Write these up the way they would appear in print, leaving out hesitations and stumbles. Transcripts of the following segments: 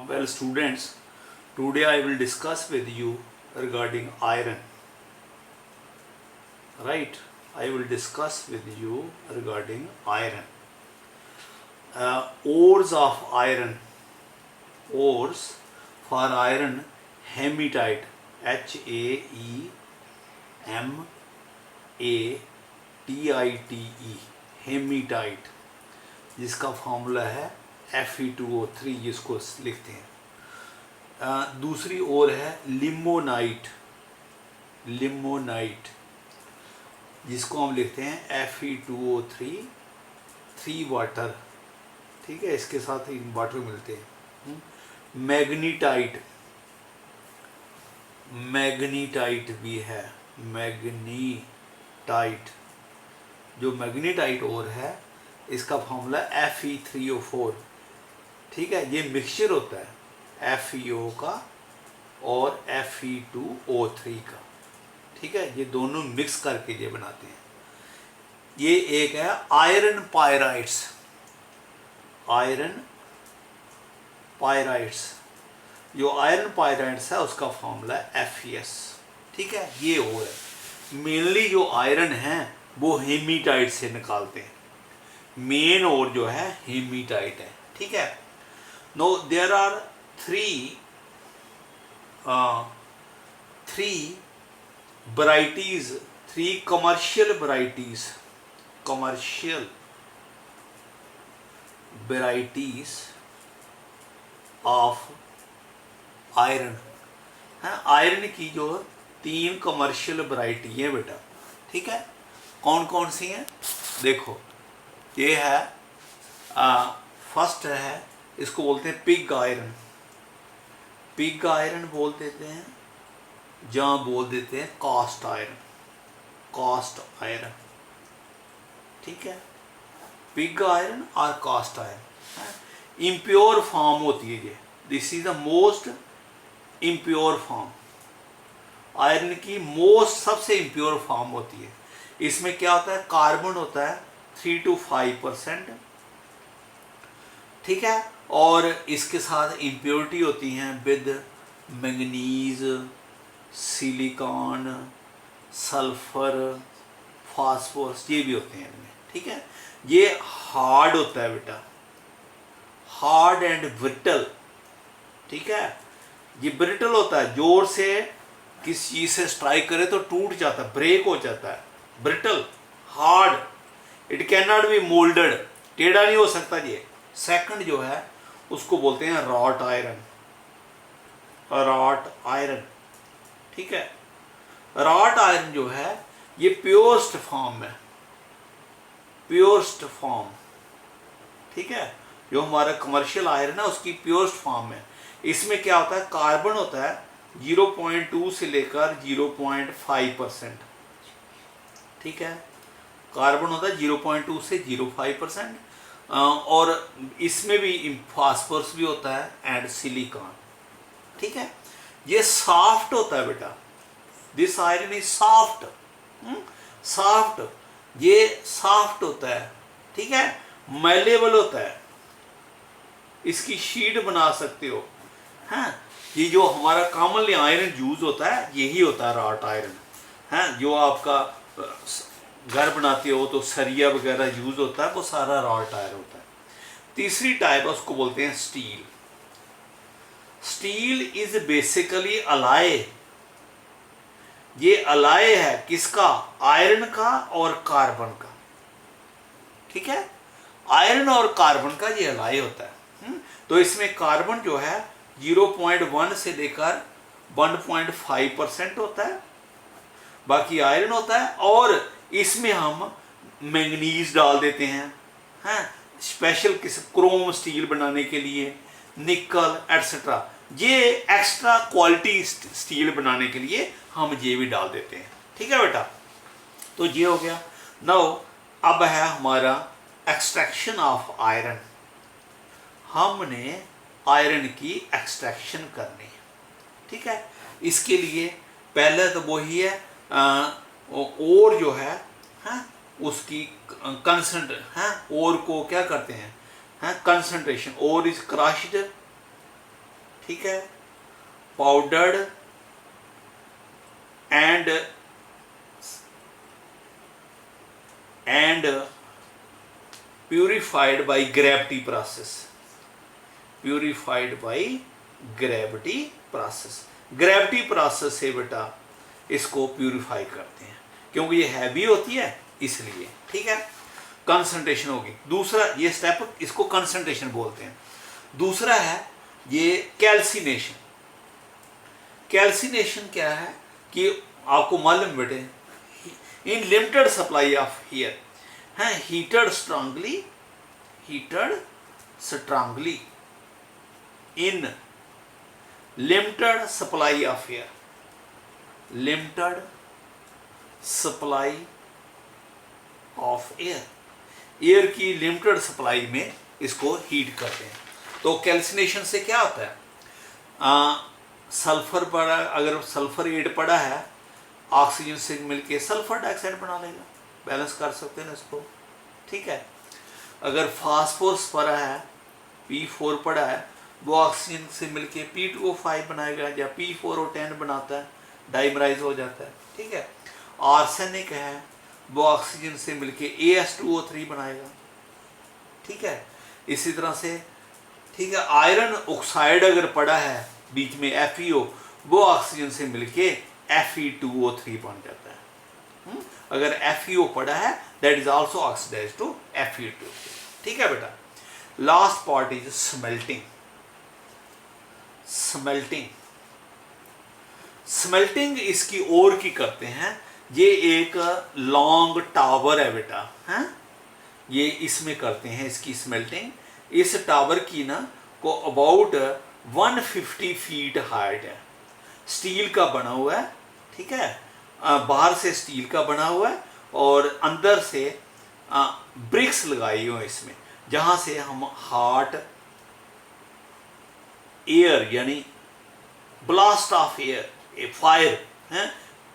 Well, students, today I will discuss with you regarding iron. Right? I will discuss with you regarding iron. Ores of iron. Ores for iron, hematite. Hematite. हेमीटाइट, जिसका formula है Fe2O3, जिसको लिखते हैं। दूसरी ओर है limonite, जिसको हम लिखते हैं Fe2O3 3 वाटर। ठीक है, इसके साथ ही वाटर मिलते हैं। मैग्नीटाइट भी है, मैग्नीटाइट। जो मैग्नीटाइट ओर है इसका फॉर्मूला Fe3O4। ठीक है, ये मिक्सचर होता है FeO का और Fe2O3 का। ठीक है, ये दोनों मिक्स करके ये बनाते हैं। ये एक है आयरन पायराइट्स। जो आयरन पायराइट्स है उसका फॉर्मूला है Fe(S). ठीक है, ये और है। मेनली जो आयरन है वो हेमीटाइट से निकालते हैं। मेन और जो है हेमीटाइट है। ठीक है, no there are three varieties, three commercial varieties of iron है। आयरन की जो 3 कमर्शियल वैरायटी है बेटा। ठीक है, कौन कौन सी हैं देखो। ये है फर्स्ट है, इसको बोलते हैं पिग आयरन बोल देते हैं, जहाँ बोल देते हैं कास्ट आयरन। ठीक है, पिग आयरन और कास्ट आयरन इम्प्योर फॉर्म होती है ये। This is the most impure form. Iron की सबसे इम्प्योर फॉर्म होती है। इसमें क्या होता है, कार्बन होता है 3 to 5%। ठीक है, और इसके साथ इम्प्योरिटी होती हैं with manganese, silicon, sulphur, phosphorus, ये भी होते हैं इनमें। ठीक है, ये हार्ड होता है बेटा, हार्ड एंड ब्रिटल। ठीक है, ये ब्रिटल होता है, जोर से किस चीज से स्ट्राइक करे तो टूट जाता है, ब्रेक हो जाता है। Brittle, hard, it can not be moulded, टेढ़ा नहीं हो सकता ये। सेकंड जो है उसको बोलते हैं रॉट आयरन। ठीक है, रॉट आयरन जो है ये प्योरस्ट फॉर्म। ठीक है, जो हमारा कमर्शियल आयरन है उसकी प्योरस्ट फॉर्म है। इसमें क्या होता है, कार्बन होता है 0.2 से लेकर 0.5%। ठीक है, कार्बन होता है 0.2 से 0.5%, और इसमें भी फास्फोरस भी होता है एंड सिलिकॉन। ठीक है, ये सॉफ्ट होता है बेटा। दिस आयरन इज सॉफ्ट, ये सॉफ्ट होता है। ठीक है, मैलेबल होता है, इसकी शीट बना सकते हो। हाँ, ये जो हमारा कॉमनली आयरन यूज होता है यही होता है रॉट आयरन। हाँ, जो आपका घर बनाते हो तो सरिया वगैरह यूज होता है, वो सारा रॉट आयरन होता है। तीसरी टाइप है, उसको बोलते हैं स्टील इज बेसिकली अलाय। ये अलाय है किसका, आयरन का और कार्बन का। ठीक है, आयरन और कार्बन का ये अलाय होता है। तो इसमें कार्बन जो है 0.1 से लेकर 1.5% होता है, बाकी आयरन होता है। और इसमें हम मैंगनीज डाल देते हैं, स्पेशल क्रोम स्टील बनाने के लिए, निकल एटसेट्रा। ये एक्स्ट्रा क्वालिटी स्टील बनाने के लिए हम ये भी डाल देते हैं। ठीक है बेटा, तो ये हो गया। नाउ अब है हमारा एक्सट्रैक्शन ऑफ आयरन। हमने आयरन की एक्सट्रैक्शन करनी है। ठीक है, इसके लिए पहले तो वही है, और जो है उसकी कंसंट्रेशन, और को क्या करते हैं, कंसंट्रेशन। और इज क्रश्ड ठीक है, powdered and purified by gravity process, purified by gravity process. Gravity process से बेटा इसको प्यूरिफाई करते हैं, क्योंकि ये हैवी होती है इसलिए, ठीक है। कंसंट्रेशन होगी। दूसरा ये स्टेप, इसको कंसंट्रेशन बोलते हैं। दूसरा है ये कैल्सिनेशन। कैल्सिनेशन क्या है कि आपको मालूम बेटे, in limited supply of air है, heated strongly in limited supply of air, limited supply of air, air की लिमिटेड सप्लाई में इसको हीट करते हैं। तो कैल्सिनेशन से क्या होता है, सल्फर पड़ा, अगर सल्फर एड पड़ा है ऑक्सीजन से मिलके सल्फर डाइऑक्साइड बना लेगा, बैलेंस कर सकते हैं ना इसको, ठीक है। अगर फास्फोरस पड़ा है, P4 पड़ा है, वो ऑक्सीजन से मिलके P2O5 बनाएगा, या P4O10 बनाता है, डाइमराइज हो जाता है, ठीक है। आर्सेनिक है, वो ऑक्सीजन से मिलके AS2O3 बनाएगा, ठीक है। इसी तरह से, ठीक है, आयरन ऑक्साइड अगर पड़ा है बीच में FeO, वो ऑक्सीजन से मिलके Fe2O3 बन जाता है। अगर FeO पड़ा है, that is also oxidised to Fe2, ठीक है बेटा। Last part is smelting. Smelting इसकी और की करते हैं, ये एक लॉन्ग टावर है बेटा, हैं, ये इसमें करते हैं इसकी स्मेल्टिंग। इस टावर की ना को अबाउट 150 फीट हाइट है, स्टील का बना हुआ है, ठीक है। बाहर से स्टील का बना हुआ है और अंदर से ब्रिक्स लगाई हुई इसमें, जहां से हम हॉट एयर यानी ब्लास्ट ऑफ एयर, फायर है,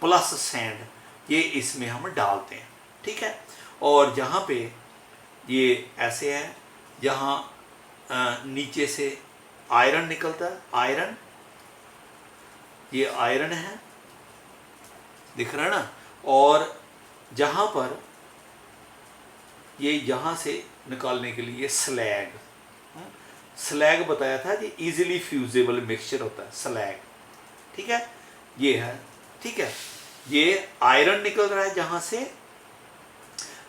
प्लस सैंड, ये इसमें हम डालते हैं, ठीक है। और जहाँ पे ये ऐसे है, जहाँ नीचे से आयरन निकलता है, आयरन, ये आयरन है, दिख रहा है ना। और जहाँ पर ये यहाँ से निकालने के लिए स्लैग, स्लैग बताया था, ये इजीली फ्यूजेबल मिक्सचर होता है स्लैग, ठीक है, ये है, ठीक है। ये आयरन निकल रहा है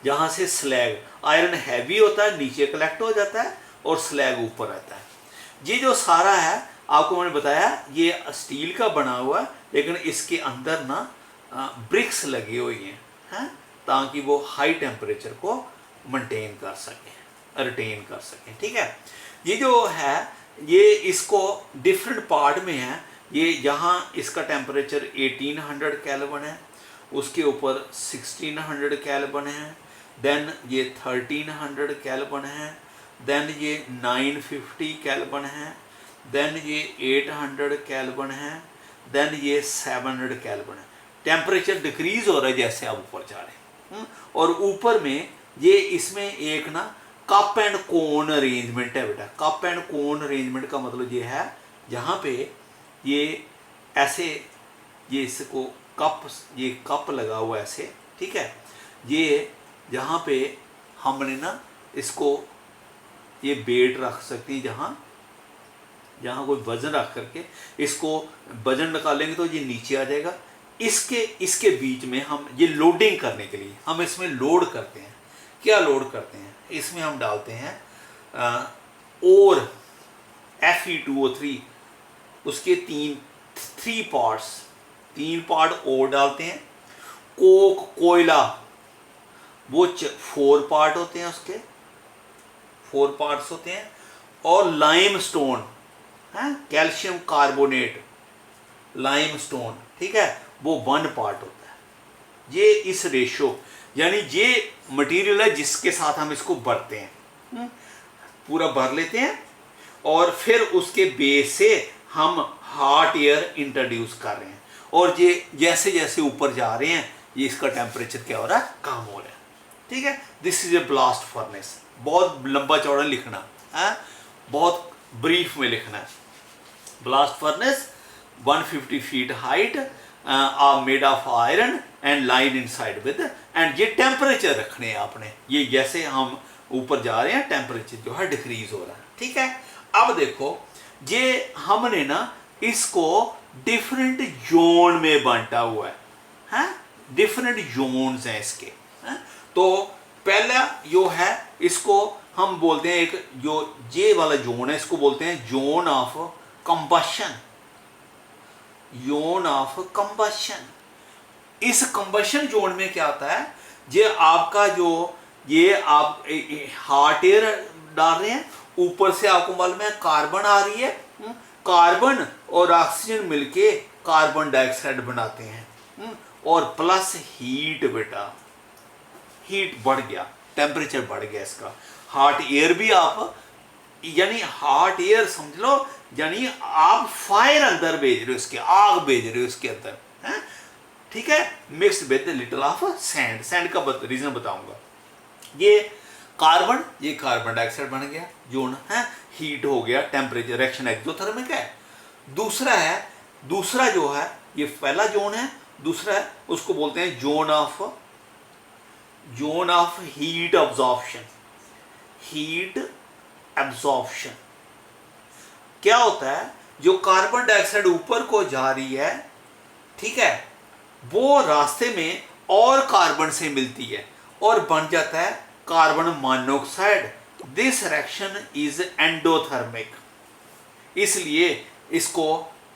जहाँ से स्लैग, आयरन हैवी होता है, नीचे कलेक्ट हो जाता है और स्लैग ऊपर रहता है। ये जो सारा है आपको मैंने बताया, ये स्टील का बना हुआ है, लेकिन इसके अंदर ना ब्रिक्स लगी हुई हैं, ताकि वो हाई टेम्परेचर को मेंटेन कर सकें, रिटेन कर सकें, ठीक है। ये जो है, ये इसको डिफरेंट पार्ट में है। ये यहाँ इसका टेम्परेचर 1800 केल्विन है, उसके ऊपर 1600 केल्विन है, देन ये 1300 केल्विन है, देन ये 950 केल्विन है, देन ये 800 केल्विन है, देन ये 700 केल्विन है। टेम्परेचर डिक्रीज हो रहा है जैसे आप ऊपर जा रहे हैं। और ऊपर में ये इसमें एक ना कप एंड कोन अरेंजमेंट है बेटा। कप एंड कोन अरेंजमेंट का मतलब ये है, जहाँ पे ये ऐसे, ये इसको कप, ये कप लगा हुआ ऐसे, ठीक है। ये जहाँ पे हमने ना इसको ये बेट रख सकते हैं, जहाँ कोई वजन रख करके इसको वजन निकालेंगे तो ये नीचे आ जाएगा। इसके बीच में हम ये लोडिंग करने के लिए हम इसमें लोड करते हैं। क्या लोड करते हैं? इसमें हम डालते हैं और Fe2O3, उसके तीन पार्ट और डालते हैं। कोयला, वो 4 पार्ट होते हैं, उसके 4 पार्ट्स होते हैं। और लाइमस्टोन है, कैल्शियम कार्बोनेट लाइमस्टोन, ठीक है, वो 1 पार्ट होता है। ये इस रेशो, यानी ये मटेरियल है जिसके साथ हम इसको भरते हैं, पूरा भर लेते हैं और फिर उसके बेस से हम हॉट एयर इंट्रोड्यूस कर रहे हैं। और ये जैसे जैसे ऊपर जा रहे हैं, ये इसका टेम्परेचर क्या हो रहा है, कम हो रहा है, ठीक है। This is a blast furnace. बहुत लंबा चौड़ा लिखना है, बहुत ब्रीफ में लिखना है। blast furnace 150 feet height are made of iron and lined inside with and ये टेम्परेचर रखने हैं आपने, ये जैसे हम ऊपर जा रहे हैं टेम्परेचर जो है डिक्रीज हो रहा है, ठीक है। अब देखो ये हमने ना इसको डिफरेंट जोन में बांटा हुआ है, डिफरेंट जोन्स हैं इसके, हैं? तो पहला जो है इसको हम बोलते हैं, एक जो ये वाला जोन है इसको बोलते हैं zone of combustion, zone of combustion. इस कंबशन जोन में क्या होता है, ये आपका जो ये आप हॉट एयर डाल रहे हैं, ऊपर से आपको मालूम है कार्बन आ रही है, कार्बन और ऑक्सीजन मिलके कार्बन डाइऑक्साइड बनाते हैं, और प्लस हीट, बेटा हीट बढ़ गया, टेम्परेचर बढ़ गया इसका। हॉट एयर भी आप, यानी हॉट एयर समझ लो, यानी आप फायर अंदर भेज रहे हो, इसके आग भेज रहे हो इसके अंदर, हैं, ठीक है, mixed with little of sand. Sand का रीजन बताऊंगा। ये कार्बन डाइऑक्साइड बन गया जोन है, हीट हो गया, टेम्परेचर रिएक्शन एक्सोथर्मिक है। दूसरा जो है ये पहला जोन है, दूसरा है उसको बोलते हैं zone of heat absorption. Heat absorption क्या होता है, जो कार्बन डाइऑक्साइड ऊपर को जा रही है, ठीक है, वो रास्ते में और कार्बन से मिलती है और बन जाता है carbon monoxide. This reaction is endothermic, इसलिए इसको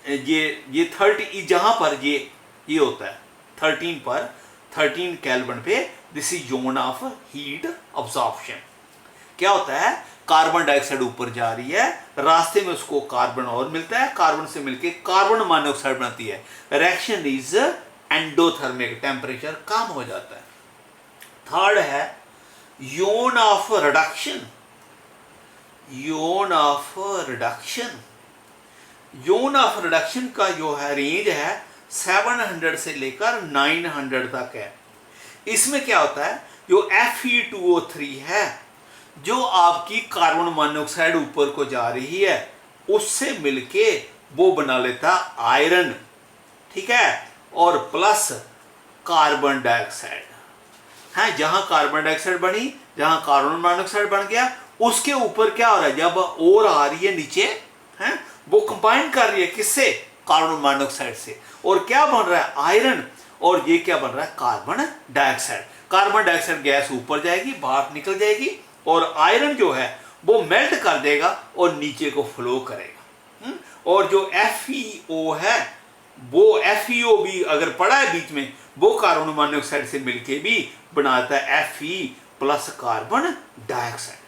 ये 30 जहां पर ये होता है 13 केल्विन पे, this is zone of heat absorption. क्या होता है, कार्बन डाइऑक्साइड ऊपर जा रही है, रास्ते में उसको कार्बन और मिलता है, कार्बन से मिलके कार्बन मोनोऑक्साइड बनती है, रिएक्शन इज एंडोथर्मिक, टेम्परेचर कम हो जाता है। थर्ड है zone of reduction. Zone of reduction का जो है रेंज है 700 से लेकर 900 तक है। इसमें क्या होता है, जो Fe2O3 है, जो आपकी कार्बन मोनोऑक्साइड ऊपर को जा रही है, उससे मिलके वो बना लेता आयरन, ठीक है, और प्लस कार्बन डाइऑक्साइड है। जहां कार्बन डाइऑक्साइड बनी, जहां कार्बन मोनोऑक्साइड बन गया, उसके ऊपर क्या हो रहा है, जब और आ रही है नीचे, है वो कंबाइन कर रही है किससे, कार्बन मोनोऑक्साइड से, और क्या बन रहा है, आयरन, और ये क्या बन रहा है, carbon dioxide. Carbon dioxide gas ऊपर जाएगी, बाहर निकल जाएगी, और आयरन जो है वो मेल्ट कर देगा और नीचे को फ्लो करेगा। और जो FeO है, वो FeO भी अगर पड़ा है बीच में, वो कार्बन मोनोऑक्साइड से मिलके भी बनाता है Fe प्लस कार्बन डाइऑक्साइड,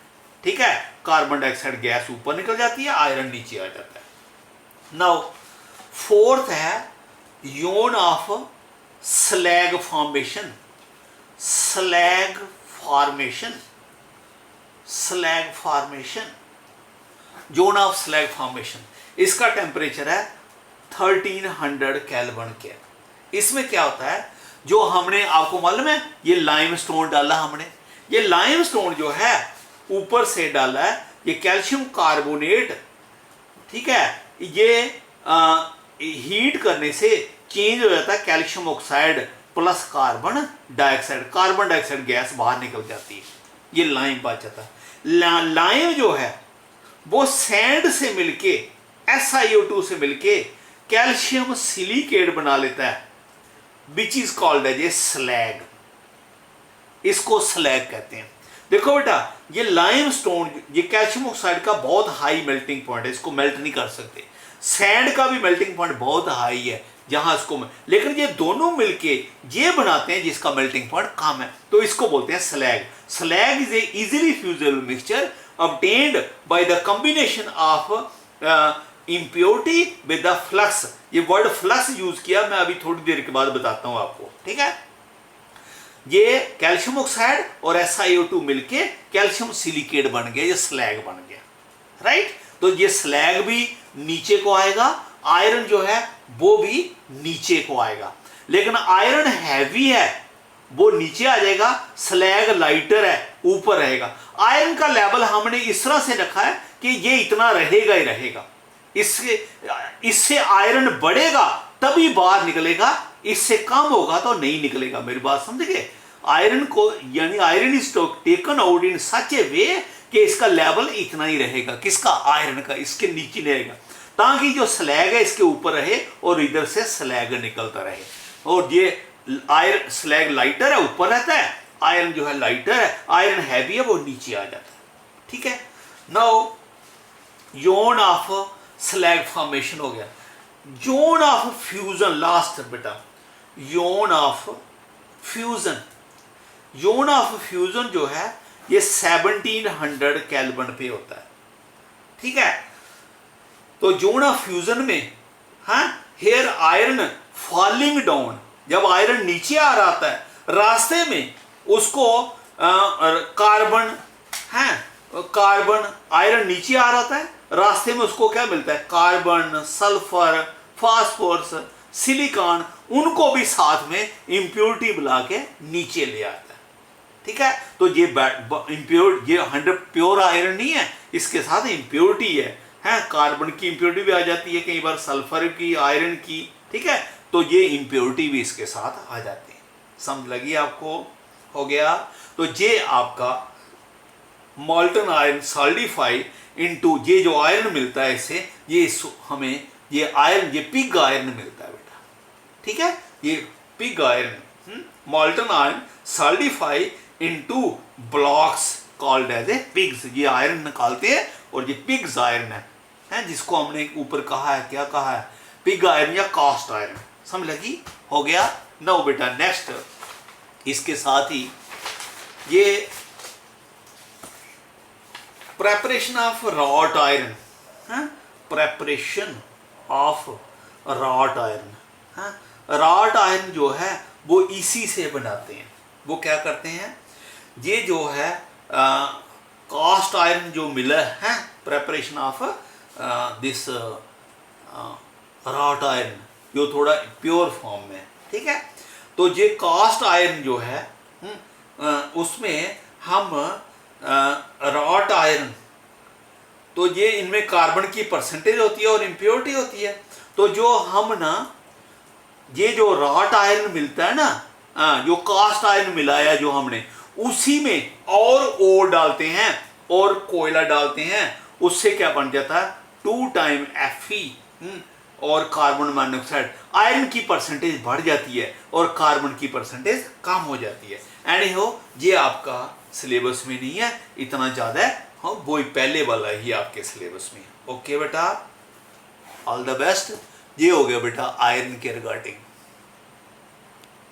ठीक है। कार्बन डाइऑक्साइड गैस ऊपर निकल जाती है, आयरन नीचे आ जाता है। नाउ फोर्थ है zone of slag formation. Zone of slag formation, इसका टेम्परेचर है 1300 केल्विन के। इसमें क्या होता है, जो हमने आपको मालूम है ये लाइमस्टोन डाला हमने, ये लाइमस्टोन जो है ऊपर से डाला है, ये कैल्शियम कार्बोनेट, ठीक है, ये हीट करने से चेंज हो जाता है calcium oxide plus carbon dioxide gas बाहर निकल जाती है, ये लाइम बच जाता है। लाइम जो है वो सैंड से मिलके, SiO2 से मिलके कैल्शियम सिलिकेट बना लेता है, which is called as a slag. इसको स्लैग कहते हैं। देखो बेटा, ये लाइमस्टोन, ये कैल्शियम ऑक्साइड का बहुत हाई मेल्टिंग पॉइंट है, इसको मेल्ट नहीं कर सकते। सैंड का भी मेल्टिंग पॉइंट बहुत हाई है, जहां इसको, लेकिन ये दोनों मिलके ये बनाते हैं जिसका मेल्टिंग पॉइंट कम है, तो इसको बोलते हैं slag. Slag is a easily fusible mixture obtained by the combination of impurity with the flux। ये वर्ड फ्लक्स यूज किया, मैं अभी थोड़ी देर के बाद बताता हूं आपको, ठीक है। ये कैल्शियम ऑक्साइड और SiO2 मिलके कैल्शियम सिलिकेट बन गया, ये स्लैग बन गया, राइट। तो ये स्लैग भी नीचे को आएगा, आयरन जो है वो भी नीचे को आएगा, लेकिन आयरन हैवी है वो नीचे आ जाएगा, स्लैग लाइटर है ऊपर रहेगा। आयरन का लेवल हमने इस तरह से रखा है कि ये इतना रहेगा ही रहेगा, इससे इससे आयरन बढ़ेगा तभी बाहर निकलेगा, इससे कम होगा तो नहीं निकलेगा। मेरी बात समझ गए? आयरन को यानी iron is taken out in such a way कि इसका लेवल इतना ही रहेगा, किसका? आयरन का, इसके नीचे नहीं रहेगा, ताकि जो स्लैग है इसके ऊपर रहे और इधर से स्लैग निकलता रहे। और ये आयरन स्लैग लाइटर है, ऊपर रहता है, आयरन जो है लाइटर है, आयरन हैवी है, वो नीचे आ जाता है। ठीक है। Now zone of slag formation हो गया। जोन ऑफ फ्यूजन लास्ट बेटा, zone of fusion. Zone of fusion जो है ये 1700 केल्विन पे होता है। ठीक है। तो जोन ऑफ फ्यूजन में हाँ हेयर आयरन फॉलिंग डाउन, जब आयरन नीचे आ रहा है रास्ते में उसको कार्बन है, कार्बन आयरन नीचे आ रहा है रास्ते में उसको क्या मिलता है? कार्बन, सल्फर, फास्फोरस, सिलिकॉन, उनको भी साथ में इंप्योरिटी बुला के नीचे ले आता है। ठीक है। तो ये इंप्योर, ये 100 प्योर आयरन नहीं है, इसके साथ इंप्योरिटी है, कार्बन की इंप्योरिटी भी आ जाती है, कई बार सल्फर की, आयरन की। ठीक है। तो ये इंप्योरिटी भी इसके साथ आ जाती है। समझ लगी आपको? हो गया। तो ये आपका मॉल्टन आयरन सॉलिडिफाई इनटू, ये जो आयरन मिलता है इससे, ये हमें ये आयरन, ये पिग आयरन मिलता है बेटा। ठीक है। ये pig iron, molten iron solidify into blocks called as a pigs. ये आयरन निकालते हैं और ये पिग्स आयरन है, जिसको हमने ऊपर कहा है, क्या कहा है? पिग आयरन या कास्ट आयरन। समझ लगी? हो गया। नाउ बेटा नेक्स्ट, इसके साथ ही ये preparation of wrought iron, preparation of wrought iron. Wrought iron जो है वो इसी से बनाते हैं। वो क्या करते हैं? ये जो है कास्ट आयरन जो मिला है, preparation of this wrought iron, जो थोड़ा प्योर फॉर्म में। ठीक है। तो ये कास्ट आयरन जो है उसमें हम रॉट आयरन, तो ये इनमें कार्बन की परसेंटेज होती है और इम्प्योरिटी होती है। तो जो हम ना ये जो रॉट आयरन मिलता है ना, जो कास्ट आयरन मिलाया जो हमने, उसी में और ओर डालते हैं और कोयला डालते हैं, उससे क्या बन जाता है? 2 टाइम Fe और कार्बन मोनोऑक्साइड। आयरन की परसेंटेज बढ़ जाती है और कार्बन की परसेंटेज कम हो जाती है। एनी हो, ये आपका सिलेबस में नहीं है इतना ज़्यादा, हाँ वो पहले वाला ही आपके सिलेबस में। ओके बेटा, ऑल द बेस्ट। ये हो गया बेटा आयरन के रिगार्डिंग।